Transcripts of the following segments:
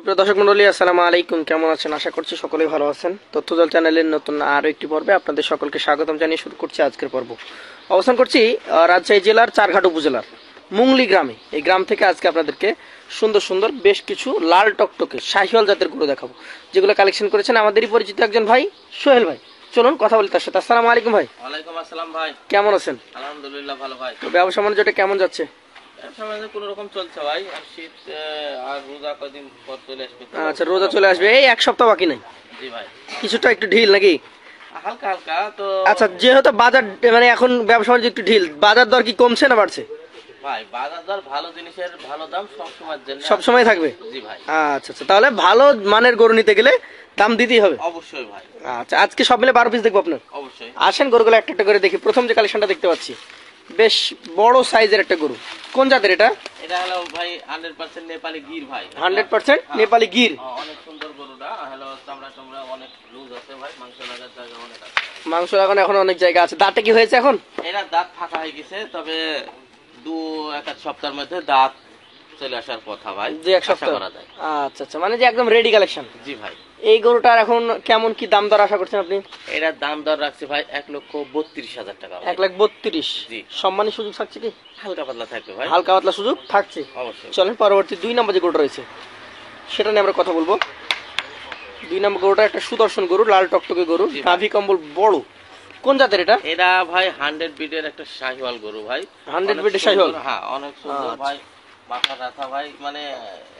সুপ্রিয় দর্শক মণ্ডলী, আসসালামু আলাইকুম। কেমন আছেন? আশা করছি সকলেই ভালো আছেন। তথ্যজাল চ্যানেলের নতুন আরও একটি পর্বে আপনাদের সকলকে স্বাগতম জানিয়ে শুরু করছি আজকের পর্ব। অবস্থান করছি রাজশাহী জেলার চারঘাট উপজেলার মুংলি গ্রামে। এই গ্রাম থেকে আজকে আপনাদেরকে সুন্দর সুন্দর বেশ কিছু লাল টকটকে শাহিওয়াল জাতের গরু দেখাবো, যেগুলো কালেকশন করেছেন আমাদেরই পরিচিত একজন ভাই, সোহেল ভাই। চলুন কথা বলি তার সাথে। আসসালামু আলাইকুম ভাই। ওয়ালাইকুম আসসালাম ভাই। কেমন আছেন? আলহামদুলিল্লাহ ভালো ভাই। তো ব্যবসা বাণিজ্যটা কেমন যাচ্ছে? ব্যবসা কোনো রকম চলছে ভাই, আর শীত আর রোজা কদিন পর চলে আসবে। আচ্ছা, রোজা চলে আসবে, এই এক সপ্তাহ বাকি নাই। জি ভাই, কিছুটা একটু ঢিল নাকি? হালকা হালকা তো। আচ্ছা, যেহেতু বাজার মানে এখন ব্যবসা বাণিজ্য একটু ঢিল, বাজার দর কি কমছে না বাড়ছে? ভাই বাজার দর ভালো জিনিসের ভালো দাম সবসময়ের জন্য সবসময় থাকবে। জি ভাই। আচ্ছা আচ্ছা, তাহলে ভালো মানের গরু নিতে গেলে দাম দিতেই হবে। অবশ্যই ভাই। আচ্ছা, আজকে সব মিলে 12 পিস দেখবো আপনার। অবশ্যই আসেন গরুগুলো একটা একটা করে দেখি। প্রথম যে কালেকশনটা দেখতে পাচ্ছি, বেশ বড় সাইজের একটা গরু। কোন জাতের এটা? এটা হলো ভাই 100% নেপালি গির ভাই। 100% নেপালি গির। অনেক সুন্দর গরুটা। হলো চামড়া টামড়া অনেক লুজ আছে ভাই, মাংস লাগার জায়গা অনেক আছে। মাংস লাগানো এখন অনেক জায়গা আছে। দাঁতে কি হয়েছে এখন? এটা দাঁত ফাঁকা হয়ে গেছে, তবে এক সপ্তাহের মধ্যে দাঁত চলে আসার কথা ভাই। যে এক সপ্তাহ করা যায়। আচ্ছা আচ্ছা, মানে যে একদম রেডি কালেকশন। জি ভাই। এই গরুটার এখন কেমন কি দাম দর আশা করছেন আপনি? এটার দাম দর রাখছে ভাই 1,32,000 টাকা। 1,32,000। জি। সম্মানী সুযোগ থাকছে কি? হালকা পাতলা থাকবে ভাই। হালকা পাতলা সুযোগ থাকছে। অবশ্যই। চলেন পরবর্তী 2 নম্বর যে গরুটা রয়েছে সেটা নিয়ে আমরা কথা বলবো। 2 নম্বর গরুটা একটা সুদর্শন গরু, লাল টকটকে গরু, নাভি কম্বল বড়। কোন জাতের এটা? এটা ভাই 100 বিটের একটা শাহিওয়াল গরু ভাই। 100 বিটের শাহিওয়াল? হ্যাঁ, অনেক সুন্দর ভাই। মাথা রাথা ভাই, মানে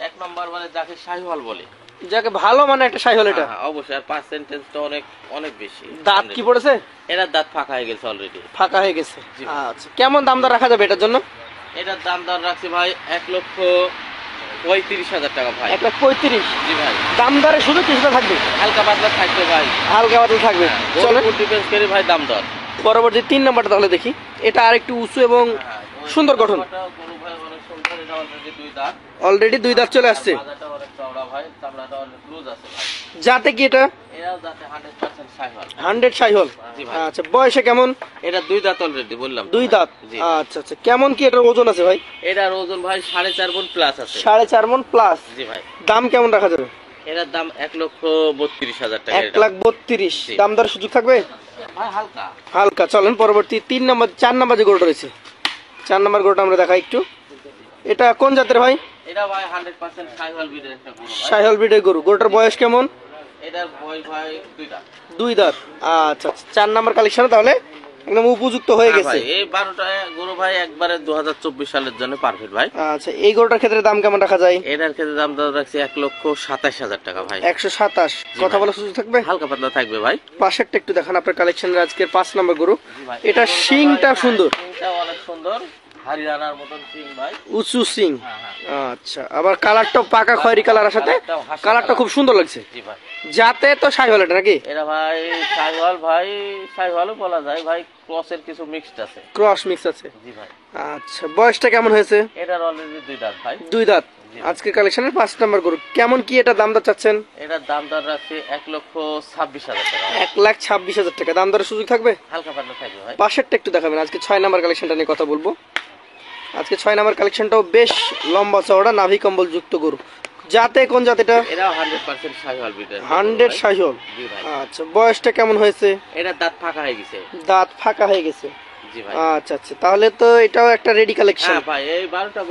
এক নম্বর, মানে যাকে শাহিওয়াল বলে, যাকে ভালো মানে একটা শাহিওয়াল এটা। হ্যাঁ অবশ্যই। আর পার্সেন্টেজটা অনেক অনেক বেশি। দাঁত কি পড়েছে? এটার দাঁত ফাঁকা হয়ে গেছে অলরেডি। ফাঁকা হয়ে গেছে। আচ্ছা, কেমন দাম দর রাখা যাবে এটার জন্য? এটার দাম দর রাখছি ভাই 1,35,000 টাকা ভাই। 1,35,000? জি ভাই। দাম দরের সুযোগ কিছুটা থাকবে? হালকা পাতলা থাকবে ভাই। হালকা পাতলা থাকবে। চলো ডিফেন্স করি ভাই দাম দর। পরবর্তী 3 নম্বরটা তাহলে দেখি। এটা আরেকটু উঁচু এবং সুন্দর গঠন। গরু ভাই অনেক সুন্দর। এটা অলরেডি 2 দাঁত। অলরেডি 2 দাঁত চলে আসছে। মাথাটা অনেক চওড়া ভাই, চামড়াটা অনেক লুজ আছে ভাই। যাতে কি এটা? এরাও যাতে 100% শাহিওয়াল। 100 শাহিওয়াল। জি ভাই। আচ্ছা, বয়সে কেমন? এটা 2 দাঁত অলরেডি বললাম। 2 দাঁত। জি। আচ্ছা আচ্ছা, কেমন কি এটার ওজন আছে ভাই? এটার ওজন ভাই 4.5 মণ প্লাস আছে। 4.5 মণ প্লাস। জি ভাই। দাম কেমন রাখা যাবে? এটার দাম 1,32,000 টাকা। 1,32,000। দাম দর সুযোগ থাকবে? ভাই হালকা হালকা। চলেন পরবর্তী 4 নম্বর যে গরুটা রয়েছে, 4 নম্বর গরুটা আমরা দেখাই একটু। এটা কোন জাতের ভাই? এটা ভাই 100% শাহিওয়াল ব্রিডের একটা গরু ভাই। শাহিওয়াল ব্রিডের গরু। গরুটার বয়স কেমন? এটার বয়স ভাই 2 দাঁত। 2 দাঁত। আচ্ছা আচ্ছা, 4 নম্বর কালেকশন তাহলে একদম উপযুক্ত হয়ে গেছে। এই 12টা গরু ভাই একবারে 2024 সালের জন্য পারফেক্ট ভাই। আচ্ছা, এই গরুটার ক্ষেত্রে দাম কেমন রাখা যায়? এটার ক্ষেত্রে দাম দর রাখছি 1,27,000 টাকা ভাই। 127। কথা বলার সুযোগ থাকবে? হালকা পাতলা থাকবে ভাই। পাশেরটা একটু দেখান আপনার কালেকশনের আজকের 5 নম্বর গরু। এটা শিংটা সুন্দর। শিংটা অনেক সুন্দর, হরিয়ানার মতন শিং ভাই। উঁচু শিং। আচ্ছা, আবার কালারটাও পাকা খয়েরি কালারের সাথে কালারটা খুব সুন্দর লাগছে। জি ভাই। যাতে তো শাহিওয়াল এটা নাকি? এরা ভাই শাহিওয়াল ভাই, শাহিওয়ালও বলা যায় ভাই, ক্রসের কিছু মিক্সড আছে। ক্রস মিক্স আছে। জি ভাই। আচ্ছা, বয়সটা কেমন হয়েছে? এটার অলরেডি 2 দাঁত ভাই। 2 দাঁত। আজকের কালেকশনের 5 নম্বর গরু। কেমন কি এটা দাম দর চাচ্ছেন? এটার দাম দর রাখছে 1,26,000 টাকা। 1,26,000 টাকা। দাম দরের সুযোগ থাকবে? হালকা পাতলা থাকবে ভাই। পাশেরটা একটু দেখাবেন। আজকে 6 নম্বর কালেকশনটা নিয়ে কথা বলবো। আজকে 6 নম্বর কালেকশনটাও বেশ লম্বা চওড়া নাভি কম্বল যুক্ত গরু। যাতে কোন জাতেটা? এটাও 100% শাহিওয়াল ব্রিডের। 100 শাহিওয়াল। জি ভাই। আচ্ছা, বয়সটা কেমন হয়েছে? এটার দাঁত ফাঁকা হয়ে গেছে। দাঁত ফাঁকা হয়ে গেছে। জি ভাই। আচ্ছা আচ্ছা, তাহলে তো এটাও একটা রেডি কালেকশন। হ্যাঁ ভাই, এই 12টা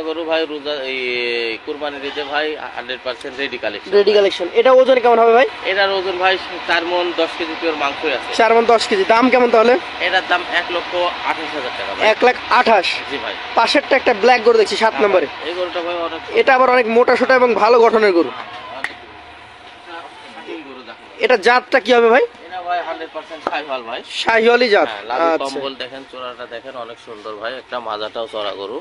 গরু ভাই রোজা এই কুরবানি দিতে ভাই 100% রেডি কালেকশন। Ready collection. এটা ওজন কেমন হবে ভাই? এটার ওজন ভাই 4 মণ 10 কেজি পিওর মাংস আছে। 4 মণ 10 কেজি। দাম কেমন তাহলে? এটার দাম 1,28,000 টাকা ভাই। 1,28,000। জি ভাই। পাশেরটা একটা ব্ল্যাক গরু দেখছি 7 নম্বরে। এই গরুটা ভাই অনেক, এটা আবার অনেক মোটা সোটা এবং ভালো গঠনের গরু। এটা জাতটা কি হবে ভাই? এটা ভাই 100% শাহিওয়াল ভাই। শাহিওয়ালি জাত। লাল আচ্ছা কম্বল দেখেন, চোরাটা দেখেন অনেক সুন্দর ভাই। একটা মাজাটাও চড়া গরু।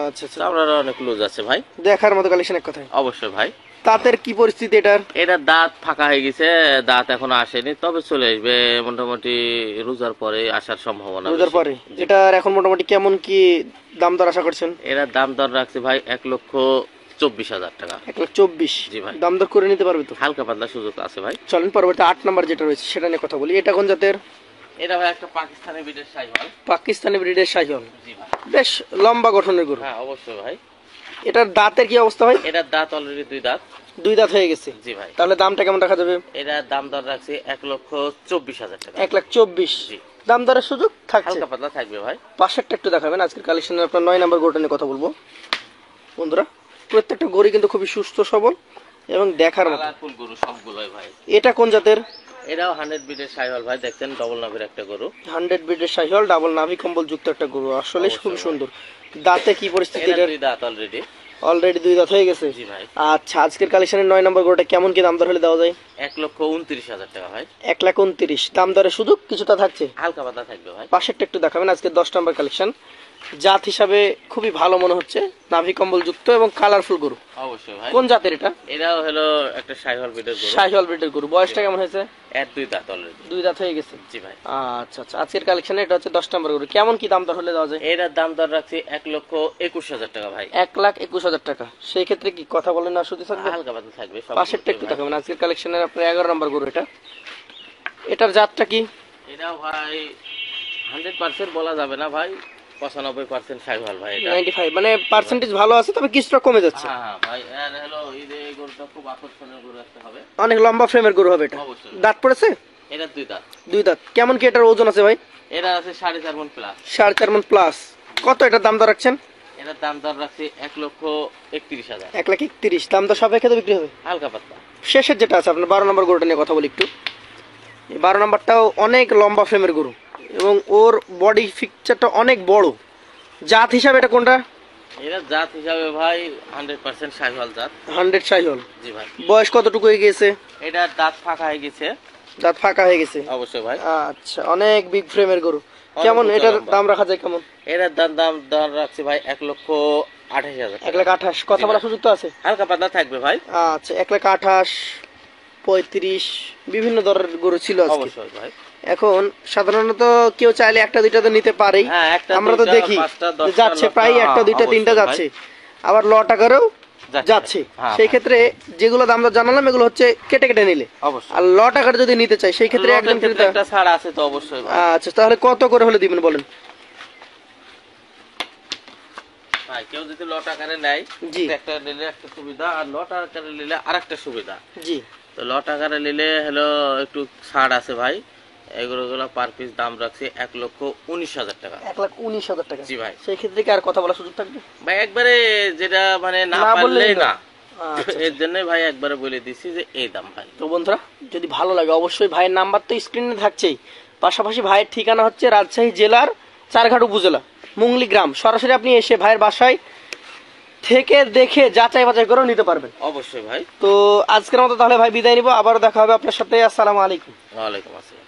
আচ্ছা আচ্ছা, চামড়াটা অনেক লুজ আছে ভাই। দেখার মতো কালেকশন এক কথায়। অবশ্যই ভাই। দাঁতের কি পরিস্থিতি এটার? এটা দাঁত ফাঁকা হয়ে গেছে, দাঁত এখনো আসেনি, তবে চলে আসবে মোটামুটি রোজার পরে আসার সম্ভাবনা। রোজার পরে। এটার এখন মোটামুটি কেমন কি দাম দর আশা করছেন? এটার দাম দর রাখছে ভাই 1,24,000 টাকা। 1,24,000। জি ভাই। দাম দর করে নিতে পারবে তো? হালকা পাতলা সুযোগ আছে ভাই। চলেন পরবর্তী 8 নম্বর যেটা রয়েছে সেটা নিয়ে কথা বলি। এটা কোন জাতের? এটা ভাই একটা পাকিস্তানি ব্রিডের শাহিওয়াল। পাকিস্তানি ব্রিডের শাহিওয়াল। জি ভাই। বেশ লম্বা গঠনের গরু। হ্যাঁ অবশ্যই ভাই। এটার দাঁতের কি অবস্থা ভাই? এটার দাঁত অলরেডি দুই দাঁত। দুই দাঁত হয়ে গেছে। জি ভাই। তাহলে দামটা কেমন রাখা যাবে? এটার দাম দর রাখছি 1,24,000 টাকা। 1,24,000। জি। দাম দরের সুযোগ থাকছে। হালকা পাতলা থাকবে ভাই। পাশেরটা একটু দেখাবেন। আজকের কালেকশনের আপনার 9 নাম্বার গরুটা নিয়ে কথা বলবো বন্ধুরা। প্রত্যেকটা গরু কিন্তু খুবই সুস্থ সবল এবং দেখার মতো। কালারফুল গরু সবগুলোই ভাই। এটা কোন জাতের? এটাও 100 বিটের সাইওয়াল ভাই, দেখছেন ডবল নাভের একটা গরু। 100 বিটের শাহিওয়াল, ডাবল নাভি কম্বল যুক্ত একটা গরু, আসলে খুব সুন্দর। দাঁতে কি পরিস্থিতি? এটার দুই দাঁত অলরেডি। অলরেডি দুই দাঁত হয়ে গেছে। জি ভাই। আচ্ছা, আজকের কালেকশনের 9 নাম্বার গরুটা কেমন কি দাম দর হলে দেওয়া যায়? 1,29,000 টাকা ভাই। 1,29,000। দাম দরের সুযোগ কিছুটা থাকছে। হালকা পাতলা থাকবে ভাই। পাশেরটা একটু দেখাবেন। আজকের 10 নাম্বার কালেকশন, জাত হিসাবে খুবই ভালো মনে হচ্ছে, নাভি কম্বল যুক্ত এবং কালারফুল গরু। অবশ্যই ভাই। কোন জাতের এটা? এটাও হলো একটা সাইওয়াল বিটের গরু। শাহিওয়াল ব্রিডের গরু। বয়সটা কেমন হয়েছে? এর দুই দাঁত অলরেডি। দুই দাঁত হয়ে গেছে। জি ভাই। আচ্ছা আচ্ছা, আজকের কালেকশনে এটা হচ্ছে 10 নাম্বার গরু। কেমন কি দাম দর হলে দেওয়া যায়? এটার দাম দর রাখছি 1,21,000 টাকা ভাই। 1,21,000 টাকা। সেই ক্ষেত্রে কি কথা বলেন না শুধু থাকবে? হালকা পাতলা থাকবে সব। পাশেরটা একটু দেখাবেন। আজকের কালেকশনের আপনার 11 নাম্বার গরু এটা। এটার জাতটা কি? এটাও ভাই 100% বলা যাবে না ভাই, 95% সাইওয়াল ভাই এটা। 95 মানে পার্সেন্টেজ ভালো আছে, তবে কিছুটা কমে যাচ্ছে। হ্যাঁ ভাই, এর হলো এই গরুটা খুব আকর্ষণীয় গরু একটা হবে। অনেক লম্বা ফ্রেমের গরু হবে এটা। অবশ্যই। দাঁত পড়েছে? এটার দুই দাঁত। দুই দাঁত। কেমন কি এটার ওজন আছে ভাই? এটা আছে 4.5 মণ প্লাস। 4.5 মণ প্লাস। কত এটার দাম দর রাখছেন? এটার দাম দর রাখছি 1,31,000। 1,31,000। দাম তো সাপেক্ষে তো বিক্রি হবে। হালকা পাতলা। শেষের যেটা আছে আপনার 12 নম্বর গরুটা নিয়ে কথা বলি একটু। এই 12 নম্বরটাও অনেক লম্বা ফ্রেমের গরু এবং ওর বডি পিকচারটা অনেক বড়। জাত হিসাবে এটা কোনটা? এটা জাত হিসাবে ভাই 100% সাইওয়াল জাত। 100 শাহিওয়াল। জি ভাই। বয়স কতটুকু হয়ে গিয়েছে? এটার দাঁত ফাঁকা হয়ে গেছে। দাঁত ফাঁকা হয়ে গেছে। অবশ্যই ভাই। আচ্ছা, অনেক বিগ ফ্রেমের গরু। অনেক কেমন উঁচা এটার লম্বা। দাম রাখা যায় কেমন? এটার দাম রাখছি ভাই 1,28,000 টাকা। 1,28,000। কথা বলার সুযোগ তো আছে। হালকা পাতলা থাকবে ভাই। আচ্ছা, 1,28,000, 35 বিভিন্ন দরের গরু ছিল আজকে। অবশ্যই ভাই। এখন সাধারণত কেউ চাইলে একটা দুইটা তো নিতে পারেই। হ্যাঁ, একটা আমরা তো দুইটা, দেখি পাঁচটা, যে দশটা, যাচ্ছে লটটা, প্রায় একটা হ্যাঁ, দুইটা তিনটা অবশ্যই যাচ্ছে, ভাই। আবার টাকারও যাচ্ছে। হ্যাঁ সেই ভাই। ক্ষেত্রে যেগুলো দাম দর জানালাম এগুলো হচ্ছে কেটে কেটে নিলে। অবশ্যই। আর টাকার যদি নিতে চাই সেই ক্ষেত্রে একদম লটের ক্ষেত্রে একটা ছাড় আছে তো অবশ্যই ভাই। আচ্ছা, তাহলে কত করে হলে দিবেন বলেন? ভাই কেউ যদি লট আকারে নেয়, জি। একটা নিলে একটা সুবিধা, আর লট আকারে নিলে আরেকটা সুবিধা। জি। তো লট আকারে নিলে হলো একটু ছাড় আছে ভাই। এগুলো পার পিস দাম রাখছি 1,19,000 টাকা। 1,19,000 টাকা। জি ভাই। সেই ক্ষেত্রে কি আর কথা বলার সুযোগ থাকবে? ভাই একবারে যেটা মানে না না পারলেই বললেই না। আচ্ছা। এর জন্য ভাই একবারে বলে দিছি যে এই দাম ভাই। তো বন্ধুরা, যদি ভালো লাগে অবশ্যই ভাইয়ের নাম্বার তো স্ক্রিনে থাকছেই, পাশাপাশি ভাইয়ের ঠিকানা হচ্ছে রাজশাহী জেলার চারঘাট উপজেলা মুংলি গ্রাম। সরাসরি আপনি এসে ভাইয়ের বাসায় থেকে দেখে যাচাই বাছাই করেও নিতে পারবেন। অবশ্যই ভাই। তো আজকের মতো তাহলে ভাই বিদায় নিব, আবারও দেখা হবে আপনার সাথে। আসসালামু আলাইকুম। ওয়ালাইকুম আসসালাম।